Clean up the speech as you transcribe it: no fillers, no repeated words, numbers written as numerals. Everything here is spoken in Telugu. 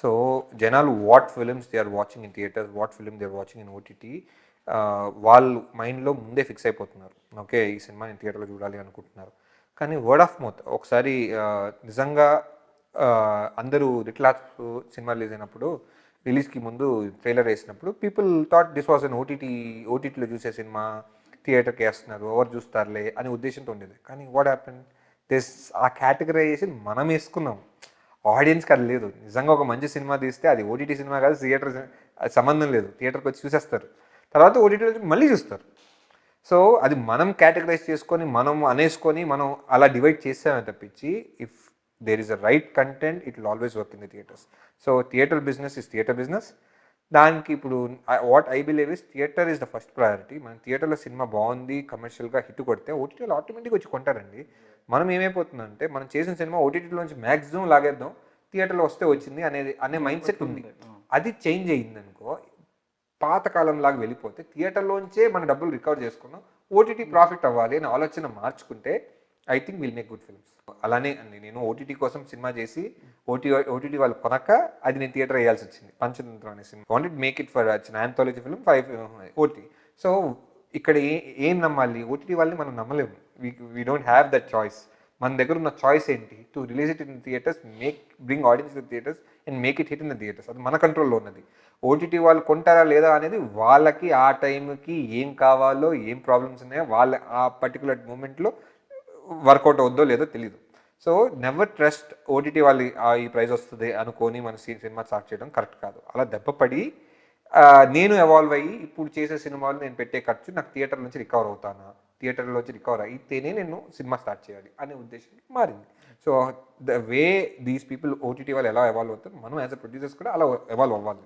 సో జనాలు what films they are watching in theatres, what film they are watching in OTT, వాళ్ళు మైండ్లో ముందే ఫిక్స్ అయిపోతున్నారు. ఓకే, ఈ సినిమా నేను థియేటర్లో చూడాలి అనుకుంటున్నారు. కానీ వర్డ్ ఆఫ్ మౌత్ ఒకసారి నిజంగా అందరూ లిటిల్ సినిమా రిలీజ్ అయినప్పుడు, రిలీజ్కి ముందు ట్రైలర్ వేసినప్పుడు people thought this was an ఓటీటీలో చూసే సినిమా, థియేటర్కి వేస్తున్నారు, ఎవరు చూస్తారులే అనే ఉద్దేశంతో ఉండేది. కానీ వాట్ హ్యాపెన్, దిస్ ఆ కేటగరైజేషన్ మనం వేసుకున్నాం, ఆడియన్స్కి అది లేదు. నిజంగా ఒక మంచి సినిమా తీస్తే అది ఓటీటీ సినిమా కాదు, థియేటర్ అది సంబంధం లేదు, థియేటర్కి వచ్చి చూసేస్తారు, తర్వాత ఓటీటీలో మళ్ళీ చూస్తారు. సో అది మనం కేటగరైజ్ చేసుకొని మనం అనేసుకొని మనం అలా డివైడ్ చేసామే తప్పించి, if there is a right content it will always work in the theatres. So theatre business is theatre business. దానికి ఇప్పుడు what I believe is theatre is the first priority. మన థియేటర్లో సినిమా బాగుంది, కమర్షియల్గా హిట్ కొడితే ఓటీటీలో ఆటోమేటిక్గా వచ్చి కొంటారండి. మనం ఏమైపోతుందంటే మనం చేసిన సినిమా ఓటీటీలో నుంచి మ్యాక్సిమం లాగేద్దాం, థియేటర్లో వస్తే వచ్చింది అనే మైండ్ సెట్ ఉంది. అది చేంజ్ అయ్యింది అనుకో, పాతకాలంలాగా వెళ్ళిపోతే థియేటర్లోంచే మన డబ్బులు రికవర్ చేసుకున్నాం, ఓటీటీ ప్రాఫిట్ అవ్వాలి అనే ఆలోచన మార్చుకుంటే I think will make good films. అలానే అండి, నేను ఓటీటీ కోసం సినిమా చేసి ఓటీటీ వాళ్ళు కొనక అది నేను థియేటర్ వేయాల్సి వచ్చింది. పంచతంత్రం అనే cinema wanted make it for anthology film 5 ఓటీ. సో ఇక్కడ ఏం నమ్మాలి, ఓటీటీ వాళ్ళని మనం నమ్మలేము. We don't have that choice. మన దగ్గర ఉన్న చాయిస్ ఏంటి, to release it in theatres, bring audience to theatres and make it hit in the theatres. అది మన కంట్రోల్లో ఉన్నది. ఓటీటీ వాళ్ళు కొంటారా లేదా అనేది వాళ్ళకి ఆ టైంకి ఏం కావాలో, ఏం ప్రాబ్లమ్స్ ఉన్నాయో వాళ్ళ ఆ పర్టికులర్ మూమెంట్లో వర్కౌట్ అవుద్దో లేదో తెలీదు. సో నెవర్ ట్రస్ట్ ఓటీటీ వాళ్ళు ఈ ప్రైజ్ వస్తుంది అనుకొని మన సినిమా స్టార్ట్ చేయడం కరెక్ట్ కాదు. అలా దెబ్బపడి నేను ఎవాల్వ్ అయ్యి ఇప్పుడు చేసే సినిమాలు నేను పెట్టే ఖర్చు నాకు థియేటర్ నుంచి రికవర్ అవుతానా, థియేటర్ నుంచి రికవర్ అయితేనే నేను సినిమా స్టార్ట్ చేయాలి అనే ఉద్దేశం మారింది. So the way these people OTT వాళ్ళు ఎలా ఎవాల్వ్ అవుతారు, మనం యాజ్ అ ప్రొడ్యూసర్స్ కూడా అలా ఎవాల్వ్ అవ్వాలి.